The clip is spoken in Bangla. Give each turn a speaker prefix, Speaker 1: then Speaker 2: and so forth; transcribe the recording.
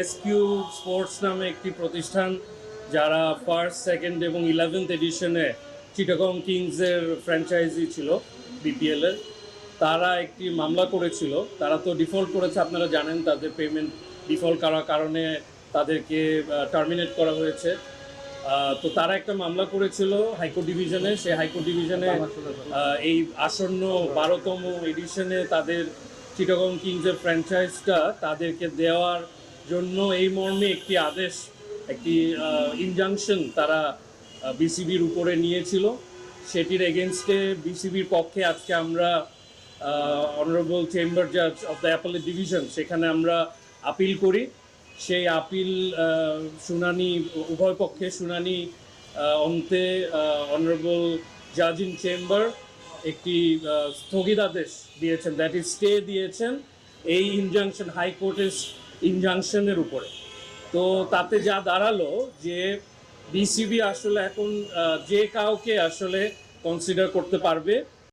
Speaker 1: এসকিউ স্পোর্টস নামে একটি প্রতিষ্ঠান যারা ফার্স্ট সেকেন্ড এবং 11th এডিশনে চিটাগং কিংসের ফ্র্যাঞ্চাইজি ছিল বিপিএলের, তারা একটি মামলা করেছিল। তারা তো ডিফল্ট করেছে, আপনারা জানেন, তাদের পেমেন্ট ডিফল্ট করার কারণে তাদেরকে টার্মিনেট করা হয়েছে। তো তারা একটা মামলা করেছিল হাইকোর্ট ডিভিশনে। সেই হাইকোর্ট ডিভিশনে এই আসন্ন 12তম এডিশনে তাদের চিটাগং কিংসের ফ্র্যাঞ্চাইজটা তাদেরকে দেওয়ার জন্য এই মর্মে একটি আদেশ, একটি ইনজাংশন তারা বিসিবির উপরে নিয়েছিল। সেটির এগেনস্টে বিসিবির পক্ষে আজকে আমরা অনারেবল চেম্বার জাজ অফ দ্য অ্যাপেলেট ডিভিশন সেখানে আমরা আপিল করি। সেই আপিল শুনানি, উভয় পক্ষে শুনানি অন্তে অনারেবল জাজ ইন চেম্বার একটি স্থগিতাদেশ দিয়েছেন, দ্যাট ইজ স্টে দিয়েছেন এই ইনজাংশন, হাইকোর্টের ইনজাংশনের উপরে। তো তাতে যা দাঁড়ালো যে বিসিবি আসলে এখন যে কাউকে আসলে কনসিডার করতে পারবে